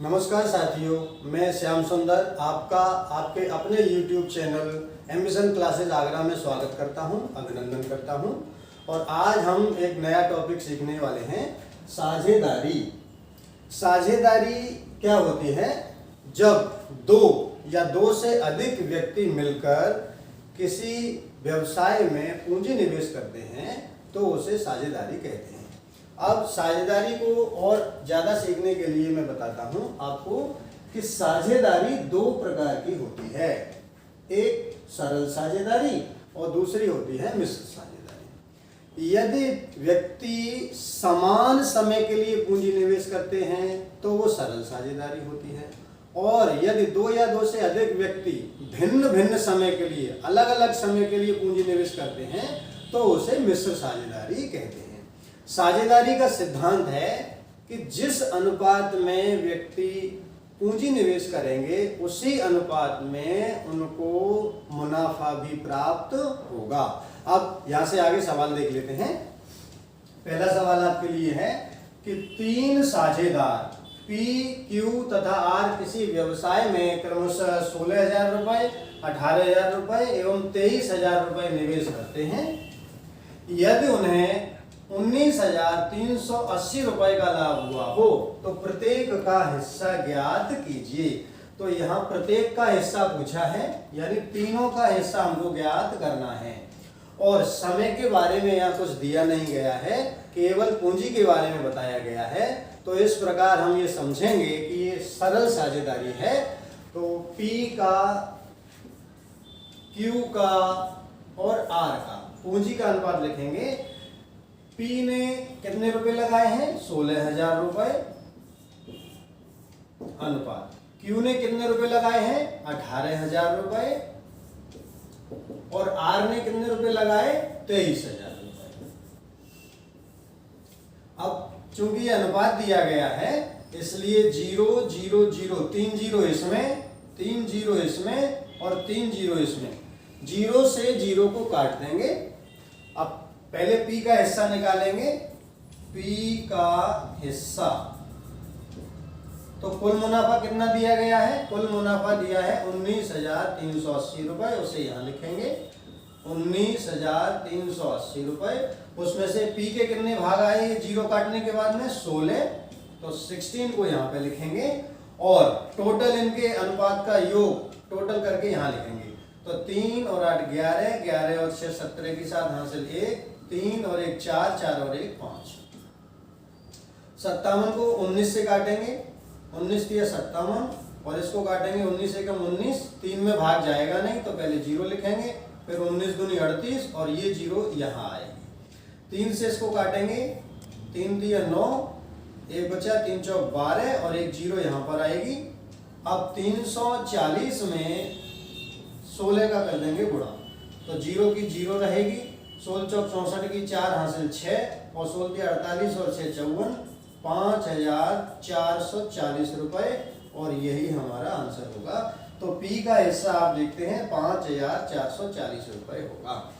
नमस्कार साथियों, मैं श्याम सुंदर आपका आपके अपने YouTube channel ambition classes Agra में स्वागत करता हूं, अभिनंदन करता हूं। और आज हम एक नया टॉपिक सीखने वाले हैं, साझेदारी। साझेदारी क्या होती है? जब दो या दो से अधिक व्यक्ति मिलकर किसी व्यवसाय में पूंजी निवेश करते हैं तो उसे साझेदारी कहते हैं। अब साझेदारी को और ज़्यादा सीखने के लिए मैं बताता हूं आपको कि साझेदारी दो प्रकार की होती है। एक सरल साझेदारी और दूसरी होती है मिश्र साझेदारी। यदि व्यक्ति समान समय के लिए पूंजी निवेश करते हैं तो वो सरल साझेदारी होती है, और यदि दो या दो से अधिक व्यक्ति भिन्न भिन्न समय के लिए, अलग अलग समय के लिए पूंजी निवेश करते हैं तो उसे मिश्र साझेदारी कहते हैं। साझेदारी का सिद्धांत है कि जिस अनुपात में व्यक्ति पूंजी निवेश करेंगे उसी अनुपात में उनको मुनाफा भी प्राप्त होगा। अब यहां से आगे सवाल देख लेते हैं। पहला सवाल आपके लिए है कि तीन साझेदार P, Q तथा R किसी व्यवसाय में क्रमशः 16,000 रुपए, 18,000 रुपए एवं 23,000 रुपए निवेश करते हैं। यदि उन्हें 19,380 रुपए का लाभ हुआ हो तो प्रत्येक का हिस्सा ज्ञात कीजिए। तो यहाँ प्रत्येक का हिस्सा पूछा है, यानी तीनों का हिस्सा हमको ज्ञात करना है। और समय के बारे में यहाँ कुछ दिया नहीं गया है, केवल पूंजी के बारे में बताया गया है। तो इस प्रकार हम ये समझेंगे कि ये सरल साझेदारी है। तो P का, Q का और R का पूंजी का अनुपात लिखेंगे। P ने कितने रुपए लगाए हैं? 16,000 रुपए अनुपात। Q ने कितने रुपए लगाए हैं? 18,000 रुपए। और R ने कितने रुपए लगाए? 23,000 रुपए। अब चूंकि ये अनुपात दिया गया है इसलिए 0 0 0 3 जीरो इसमें, 3 जीरो इसमें और 3 जीरो इसमें, 0 से 0 को काट देंगे। अब पहले P का हिस्सा निकालेंगे। P का हिस्सा, तो कुल मुनाफा कितना दिया गया है? कुल मुनाफा दिया है 19,380 रुपए। उसे यहां लिखेंगे 19,380 रुपए। उसमें से P के कितने भाग आए जीरो काटने के बाद में? 16। तो 16 को यहाँ पे लिखेंगे और टोटल इनके अनुपात का योग टोटल करके यहाँ लिखेंगे। तो 3 और 8 11, 11 और 6 17 के साथ हासिल 1, 3 और 1 4, 4 और 1 5। 57 को 19 से काटेंगे, 19 दिया 57, और इसको काटेंगे 19 एकम 19, 3 में भाग जाएगा नहीं तो पहले 0 लिखेंगे, फिर 19 दूनी 38 और ये 0 यहाँ आएगी। 3 से इसको काटेंगे, 3 दिया 9, 1 बचा, 3 चौक 12 और 1 0 यहाँ पर आएगी। अब 340 में 16 का कर देंगे गुणा, तो 0 की 0 रहेगी, 16 चौक 64 की 4 हासिल 6 और 16 दिया 48 और 6 54, 5,440 रुपए, और यही हमारा आंसर होगा। तो P का हिस्सा आप देखते हैं 5,440 रुपए होगा।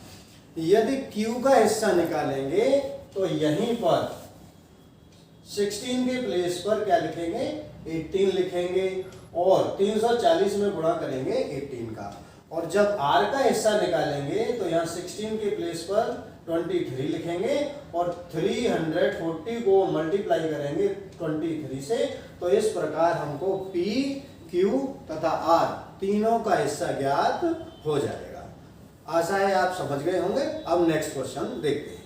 यदि Q का हिस्सा निकालेंगे तो यहीं पर 16 के प्लेस पर क्या लिखेंगे? 18 लिखेंगे और 340 में गुणा करेंगे 18 का। और जब R का हिस्सा निकालेंगे तो यहाँ 16 के प्लेस पर 23 लिखेंगे और 340 को मल्टीप्लाई करेंगे 23 से। तो इस प्रकार हमको P, Q तथा R तीनों का हिस्सा ज्ञात हो जाएगा। आशा है आप समझ गए होंगे। अब नेक्स्ट क्वेश्चन देखते हैं।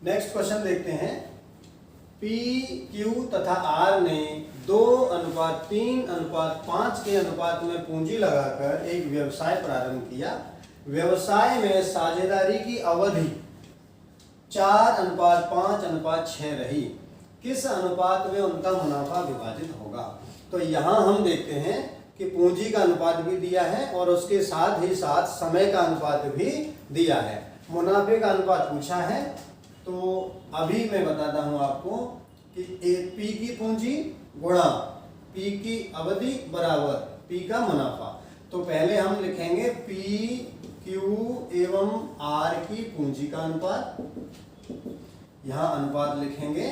नेक्स्ट क्वेश्चन देखते हैं। P, Q तथा R ने 2:3:5 के अनुपात में पूंजी लगाकर एक व्यवसाय प्रारंभ किया। व्यवसाय में साझेदारी की अवधि 4:5:6 रही। किस अनुपात में उनका मुनाफा विभाजित होगा? तो यहाँ हम देखते हैं कि पूंजी का अनुपात भी दिया है और उसके साथ ही साथ समय का अनुपात भी दिया है। मुनाफे का अनुपात पूछा है, तो अभी मैं बताता हूं आपको कि P की पूंजी गुणा P की अवधि बराबर P का मुनाफा। तो पहले हम लिखेंगे P, Q एवं R की पूंजी का अनुपात। यहां अनुपात लिखेंगे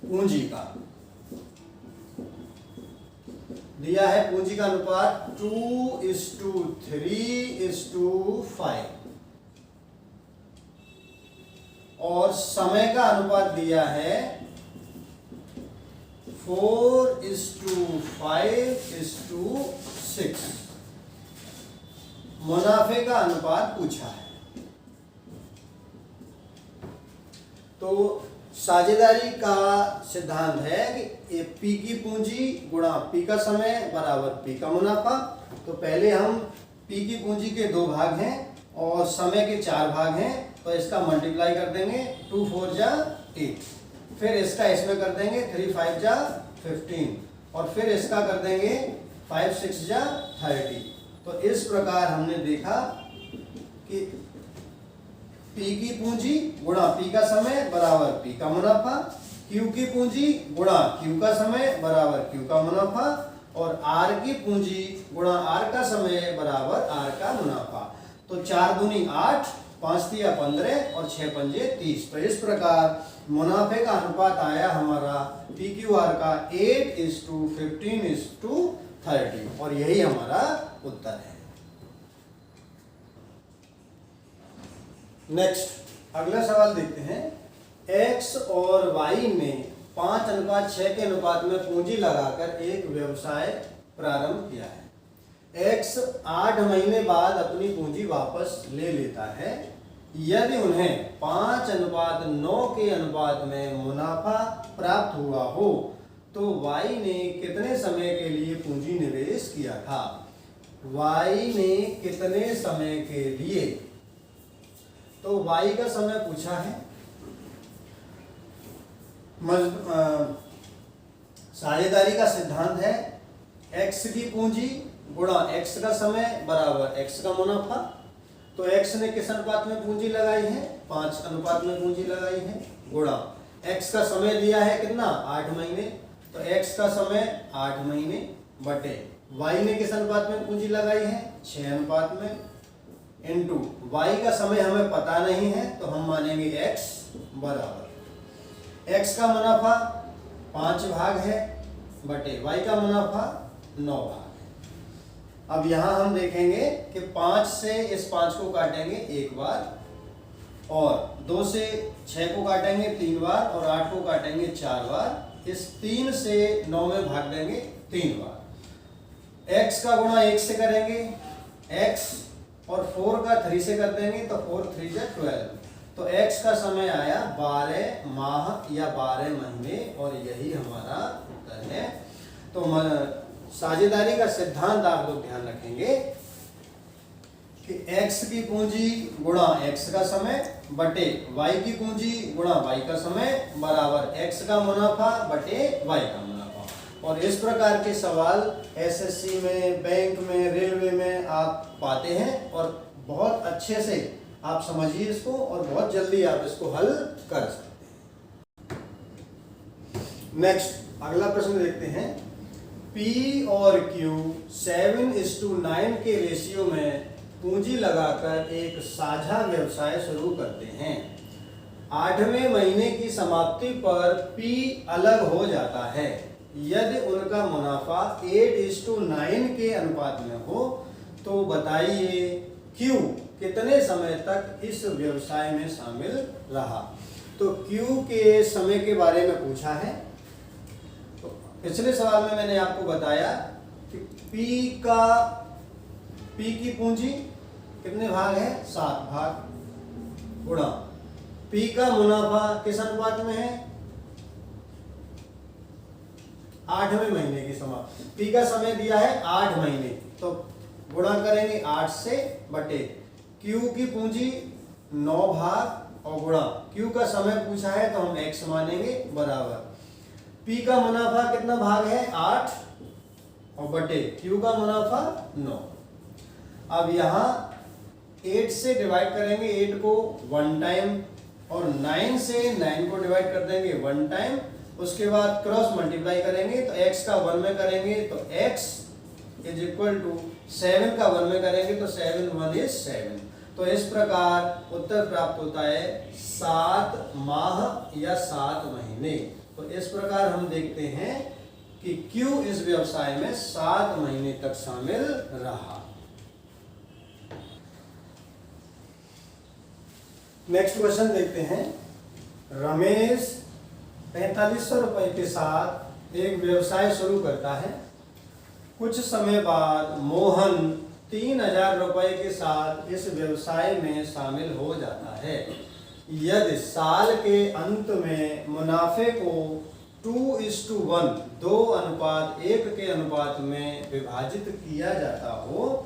पूंजी का दिया है, पूंजी का अनुपात 2:3:5 और समय का अनुपात दिया है 4:5:6। मुनाफे का अनुपात पूछा है। तो साझेदारी का सिद्धांत है कि पी की पूंजी गुणा पी का समय बराबर पी का मुनाफा। तो पहले हम पी की पूंजी के 2 भाग हैं और समय के 4 भाग हैं, तो इसका मल्टीप्लाई कर देंगे, 2 4 जा 8, फिर इसका इसमें कर देंगे, 3 5 जा 15 और फिर इसका कर देंगे 5 6 जा 30। तो इस प्रकार हमने देखा कि पी की पूंजी गुणा पी का समय बराबर पी का मुनाफा, क्यू की पूंजी गुणा क्यू का समय बराबर क्यू का मुनाफा और आर की पूंजी गुणा आर का समय बराबर आर का मुनाफा। तो 4 दूनी 8, 5 तिया 15 और 6 पंजे 30। तो इस प्रकार मुनाफे का अनुपात आया हमारा पी क्यू आर का 8:15:30 और यही हमारा उत्तर है। नेक्स्ट अगला सवाल देखते हैं। x और y ने 5:6 के अनुपात में पूंजी लगाकर एक व्यवसाय प्रारंभ किया है। x 8 महीने बाद अपनी पूंजी वापस ले लेता है। यदि उन्हें 5:9 के अनुपात में मुनाफा प्राप्त हुआ हो तो y ने कितने समय के लिए पूंजी निवेश किया था? y ने कितने समय के लिए, तो y का समय पूछा है। साझेदारी का सिद्धांत है x की पूंजी गुणा x का समय बराबर x का मुनाफा। तो x ने किस अनुपात में पूंजी लगाई है? 5 अनुपात में पूंजी लगाई है, गुणा x का समय दिया है कितना? 8 महीने। तो x का समय 8 महीने बटे y ने किस अनुपात में पूंजी लगाई है? 6 अनुपात में, इनटू y का समय हमें पता नहीं है तो हम मानेंगे x बराबर x का मुनाफा 5 भाग है बटे y का मुनाफा 9 भाग है। अब यहाँ हम देखेंगे कि 5 से इस 5 को काटेंगे 1 बार और 2 से 6 को काटेंगे 3 बार और 8 को काटेंगे 4 बार। इस 3 से 9 में भाग देंगे 3 बार। x का गुणा 1 से करेंगे x और 4 का 3 से कर देंगे तो 4 3 जा 12। तो x का समय आया 12 माह या 12 महीने और यही हमारा उत्तर है। तो साझेदारी का सिद्धांत आप लोग ध्यान रखेंगे कि x की पूंजी गुणा x का समय बटे y की पूंजी गुणा y का समय बराबर x का मुनाफा बटे y का मुनाफा। और इस प्रकार के सवाल एसएससी में, बैंक में, रेलवे में आप पाते हैं और बहुत अच्छे से आप समझिए इसको और बहुत जल्दी आप इसको हल कर सकते हैं। नेक्स्ट अगला प्रश्न देखते हैं। P और Q 7:9 के रेशियो में पूंजी लगाकर एक साझा व्यवसाय शुरू करते हैं। 8वें महीने की समाप्ति पर P अलग हो जाता है। यदि उनका मुनाफा 8:9 के अनुपात में हो तो बताइए Q कितने समय तक इस व्यवसाय में शामिल रहा। तो Q के समय के बारे में पूछा है। तो पिछले सवाल में मैंने आपको बताया कि P की पूंजी कितने भाग है? 7 भाग गुणा P का मुनाफा किस अनुपात में है? 8वें महीने की समाप्ति। P का समय दिया है 8 महीने तो गुणा करेंगे 8 से बटे Q की पूंजी 9 भाग और गुणा Q का समय पूछा है तो हम x मानेंगे बराबर P का मुनाफा कितना भाग है? 8 और बटे Q का मुनाफा 9। अब यहाँ 8 से डिवाइड करेंगे 8 को 1 टाइम और 9 से 9 को डिवाइड कर देंगे 1 टाइम। उसके बाद क्रॉस मल्टीप्लाई करेंगे तो x का 1 में करेंगे तो x इज इक्वल टू 7 का 1 में करेंगे तो 7 1 इज 7। तो इस प्रकार उत्तर प्राप्त होता है 7 माह या 7 महीने। तो इस प्रकार हम देखते हैं कि क्यू इस व्यवसाय में 7 महीने तक शामिल रहा। नेक्स्ट क्वेश्चन देखते हैं। रमेश 4500 रुपए के साथ एक व्यवसाय शुरू करता है। कुछ समय बाद मोहन 3000 रुपए के साथ इस व्यवसाय में शामिल हो जाता है। यदि साल के अंत में मुनाफे को 2:1 2:1 के अनुपात में विभाजित किया जाता हो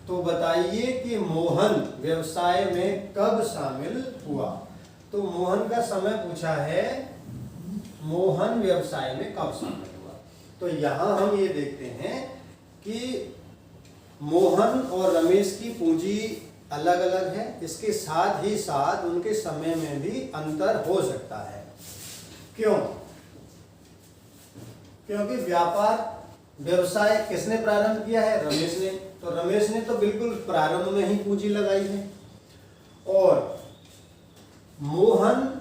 तो बताइए कि मोहन व्यवसाय में कब शामिल हुआ। तो मोहन का समय पूछा है, मोहन व्यवसाय में कब शामिल हुआ। तो यहां हम ये देखते हैं कि मोहन और रमेश की पूंजी अलग अलग है, इसके साथ ही साथ उनके समय में भी अंतर हो सकता है। क्यों? क्योंकि व्यवसाय किसने प्रारंभ किया है? रमेश ने। तो रमेश ने तो बिल्कुल प्रारंभ में ही पूंजी लगाई है, और मोहन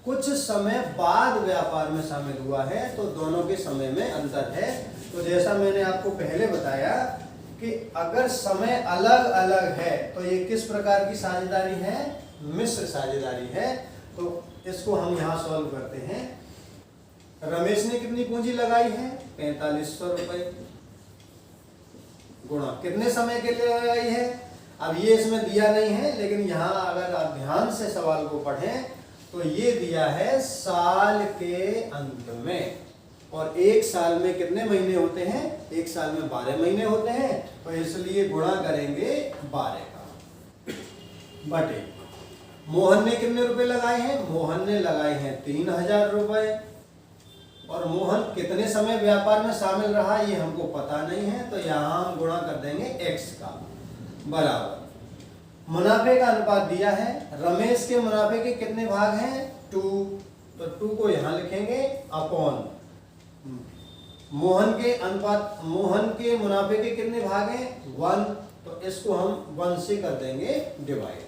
कुछ समय बाद व्यापार में शामिल हुआ है, तो दोनों के समय में अंतर है। तो जैसा मैंने आपको पहले बताया कि अगर समय अलग अलग है तो ये किस प्रकार की साझेदारी है? मिश्र साझेदारी है। तो इसको हम यहाँ सॉल्व करते हैं। रमेश ने कितनी पूंजी लगाई है? 4500 रुपए, गुणा कितने समय के लिए लगाई है? अब ये इसमें दिया नहीं है, लेकिन यहाँ अगर आप ध्यान से सवाल को पढ़ें तो ये दिया है साल के अंत में। और एक साल में कितने महीने होते हैं? एक साल में 12 महीने होते हैं, तो इसलिए गुणा करेंगे 12 का बटे। मोहन ने कितने रुपए लगाए हैं? मोहन ने लगाए हैं 3000 रुपए। और मोहन कितने समय व्यापार में शामिल रहा ये हमको पता नहीं है, तो यहाँ हम गुणा कर देंगे x का, बराबर मुनाफे का अनुपात दिया है। रमेश के मुनाफे के कितने भाग हैं? 2, तो 2 को यहाँ लिखेंगे अपॉन मोहन के मुनाफे के कितने भाग हैं? 1, तो इसको हम 1 से कर देंगे डिवाइड।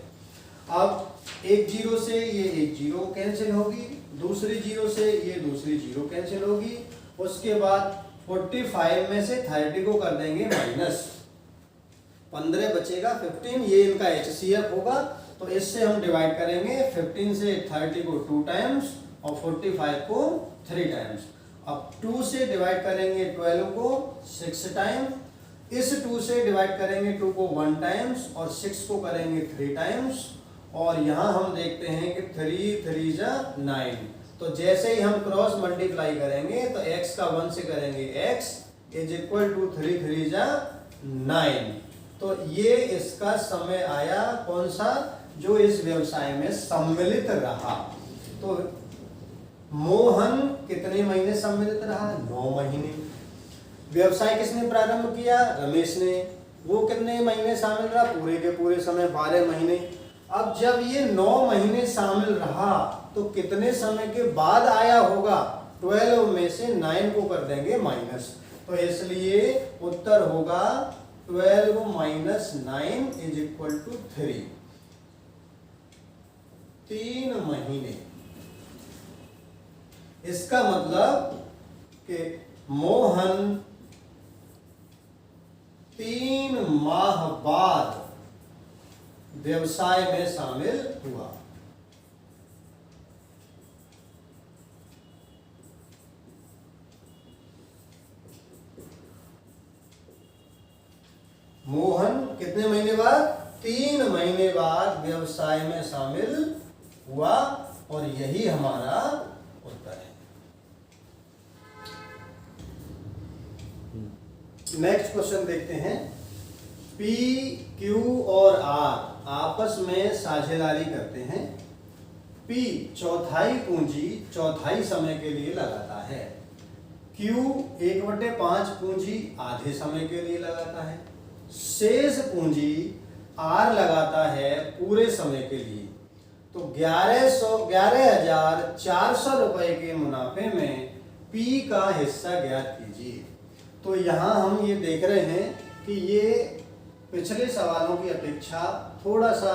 अब एक जीरो से ये एक जीरो कैंसिल होगी, दूसरी जीरो से ये दूसरी जीरो कैंसिल होगी। उसके बाद 45 में से 30 को कर देंगे माइनस, 15 बचेगा 15, ये इनका HCF होगा। तो इससे हम डिवाइड करेंगे 15 से 30 को 2 टाइम्स और 45 को 3 टाइम्स। अब 2 से डिवाइड करेंगे 12 को 6 टाइम, इस 2 से डिवाइड करेंगे 2 को 1 टाइम्स और 6 को करेंगे 3 टाइम्स। और यहाँ हम देखते हैं कि 3 3 जा 9, तो जैसे ही हम क्रॉस मल्टीप्लाई करेंगे तो x का 1 से करेंगे x इज इक्वल टू 3 3 जा 9। तो ये इसका समय आया कौन सा? जो इस व्यवसाय में सम्मिलित रहा। तो मोहन कितने महीने सम्मिलित रहा? 9 महीने। व्यवसाय किसने प्रारंभ किया? रमेश ने। वो कितने महीने शामिल रहा? पूरे के पूरे समय 12 महीने। अब जब ये 9 महीने शामिल रहा तो कितने समय के बाद आया होगा? 12 में से 9 को कर देंगे माइनस, तो इसलिए उत्तर होगा 12 माइनस 9 इज इक्वल टू 3 महीने। इसका मतलब कि मोहन 3 माह बाद व्यवसाय में शामिल हुआ। मोहन कितने महीने बाद? 3 महीने बाद व्यवसाय में शामिल हुआ, और यही हमारा उत्तर है। नेक्स्ट क्वेश्चन देखते हैं। P, Q और R आपस में साझेदारी करते हैं। P चौथाई पूंजी चौथाई समय के लिए लगाता है। Q 1/5 पूंजी आधे समय के लिए लगाता है। शेष पूंजी R लगाता है पूरे समय के लिए। तो 11,400 रुपए के मुनाफे में P का हिस्सा ज्ञात कीजिए। तो यहाँ हम ये देख रहे हैं कि ये पिछले सवालों की अपेक्षा थोड़ा सा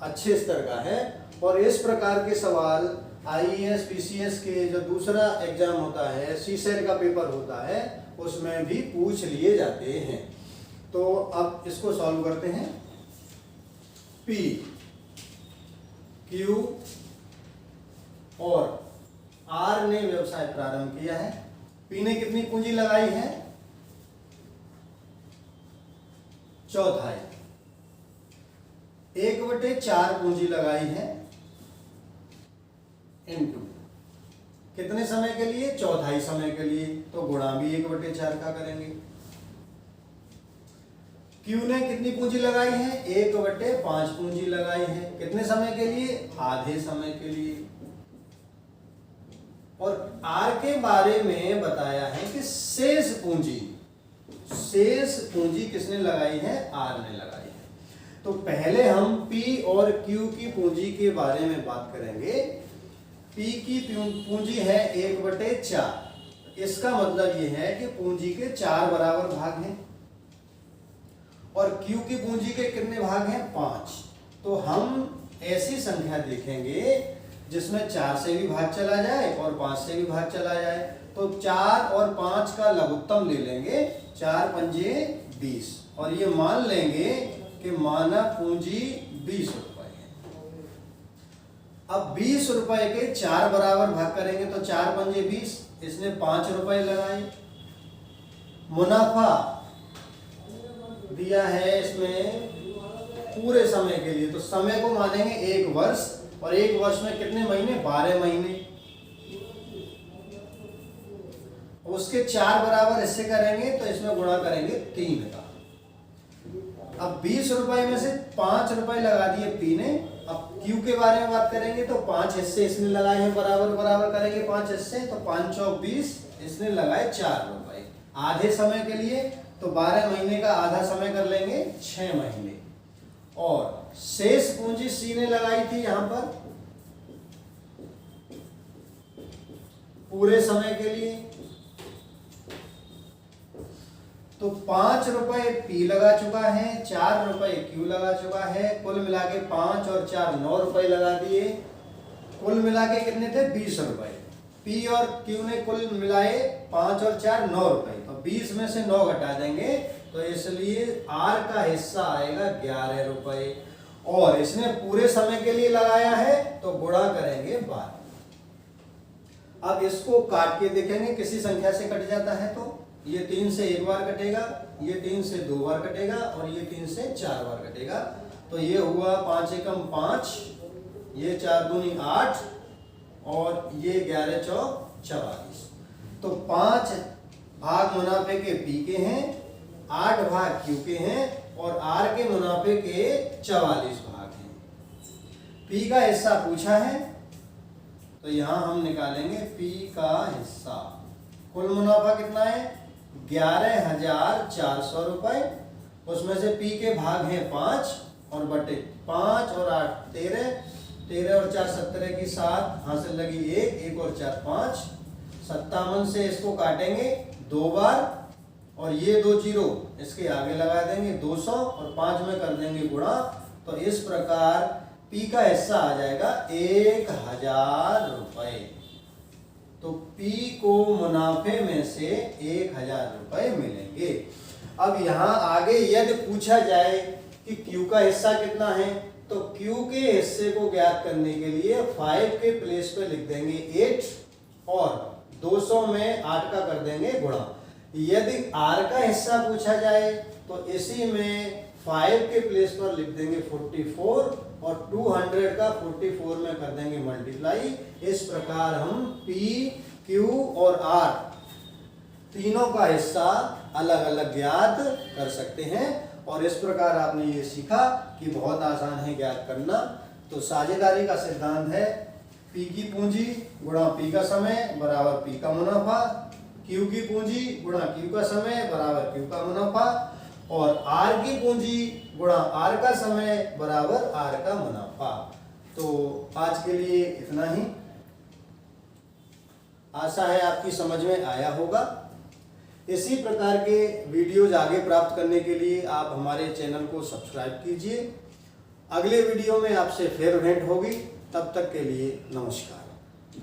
अच्छे स्तर का है, और इस प्रकार के सवाल IAS PCS के जो दूसरा एग्जाम होता है, CSET का पेपर होता है, उसमें भी पूछ लिए जाते हैं। तो अब इसको सॉल्व करते हैं। P, Q और R ने व्यवसाय प्रारंभ किया है। P ने कितनी पूंजी लगाई है? चौथाई। 1/4 पूंजी लगाई है इनटू कितने समय के लिए? चौथाई समय के लिए, तो गुणा भी 1/4 का करेंगे। Q ने कितनी पूंजी लगाई है? 1/5 पूंजी लगाई है। कितने समय के लिए? आधे समय के लिए। और R के बारे में बताया है कि शेष पूंजी किसने लगाई है? R ने लगाई है। तो पहले हम P और Q की पूंजी के बारे में बात करेंगे। P की पूंजी है 1/4। इसका मतलब यह है कि पूंजी के 4 बराबर भाग हैं और Q की पूंजी के कितने भाग हैं? 5। तो हम ऐसी संख्या देखेंगे जिसमें 4 से भी भाग चला जाए और 5 से भी भाग चला जाए। तो 4 और 5 का लघुत्तम ले लेंगे, 4 पंजे 20, और ये मान लेंगे कि मानव पूंजी 20 रुपए है। अब 20 रुपए के 4 बराबर भाग करेंगे तो 4 पंजे 20, इसने 5 रुपए लगाए। मुनाफा दिया है इसमें पूरे समय के लिए, तो समय को मानेंगे 1 वर्ष, और 1 वर्ष में कितने महीने? 12 महीने। उसके 4 बराबर हिस्से करेंगे तो इसमें गुणा करेंगे 3 का। अब 20 रुपए में से 5 रुपए लगा दिए P ने। अब Q के बारे में बात करेंगे तो 5 हिस्से इसने लगाए हैं, बराबर बराबर करेंगे 5 हिस्से, तो 5 चौक 20, इसने लगाए 4 रुपए आधे समय के लिए। तो 12 महीने का आधा समय कर लेंगे 6 महीने। और शेष पूंजी C ने लगाई थी यहां पर पूरे समय के लिए, तो 5 रुपए P लगा चुका है, 4 रुपए Q लगा चुका है, कुल मिला के 5 और 4 9 रुपए लगा दिए। कुल मिला के कितने थे? 20 रुपए। P और Q ने कुल मिलाए 5 और 4 9 रुपए, तो 20 में से 9 घटा देंगे, तो इसलिए R का हिस्सा आएगा 11 रुपए। और इसने पूरे समय के लिए लगाया है तो गुणा करेंगे 12। अब इसको काट के देखेंगे, किसी संख्या से कट जाता है तो ये 3 से 1 बार कटेगा, ये 3 से 2 बार कटेगा, और ये 3 से 4 बार कटेगा। तो ये हुआ 5 एकम 5, ये 4 दूनी 8, और ये 11 चौक 44। तो 5 भाग मुनाफे के P के हैं, 8 भाग Q के हैं, और R के मुनाफे के 44 भाग हैं। P का हिस्सा पूछा है तो यहां हम निकालेंगे P का हिस्सा। कुल मुनाफा कितना है? 11,400 रुपए। उसमें से P के भाग हैं 5 और बटे 5 और 8 13, 13 और 4 17 की 7 हासिल लगी 1 और 4 5, 57 से इसको काटेंगे 2 बार, और ये 2 जीरो इसके आगे लगा देंगे 200, और 5 में कर देंगे गुणा। तो इस प्रकार P का हिस्सा आ जाएगा 1000 रुपए। तो P को मुनाफे में से 1000 रुपए मिलेंगे। अब यहाँ आगे यदि पूछा जाए कि Q का हिस्सा कितना है, तो Q के हिस्से को ज्ञात करने के लिए 5 के प्लेस पे लिख देंगे 8, और 200 में 8 का कर देंगे गुणा। यदि R का हिस्सा पूछा जाए तो इसी में 5 के प्लेस पर लिख देंगे 44, और 200 का 44 में कर देंगे मल्टीप्लाई। इस प्रकार हम P, Q और R तीनों का हिस्सा अलग अलग ज्ञात कर सकते हैं। और इस प्रकार आपने ये सीखा कि बहुत आसान है ज्ञात करना। तो साझेदारी का सिद्धांत है P की पूंजी गुणा P का समय बराबर P का मुनाफा, Q की पूंजी गुणा Q का समय बराबर Q का मुनाफा, और R की पूंजी गुणा R का समय बराबर R का मुनाफा। तो आज के लिए इतना ही। आशा है आपकी समझ में आया होगा। इसी प्रकार के वीडियोज आगे प्राप्त करने के लिए आप हमारे चैनल को सब्सक्राइब कीजिए। अगले वीडियो में आपसे फिर भेंट होगी। तब तक के लिए नमस्कार।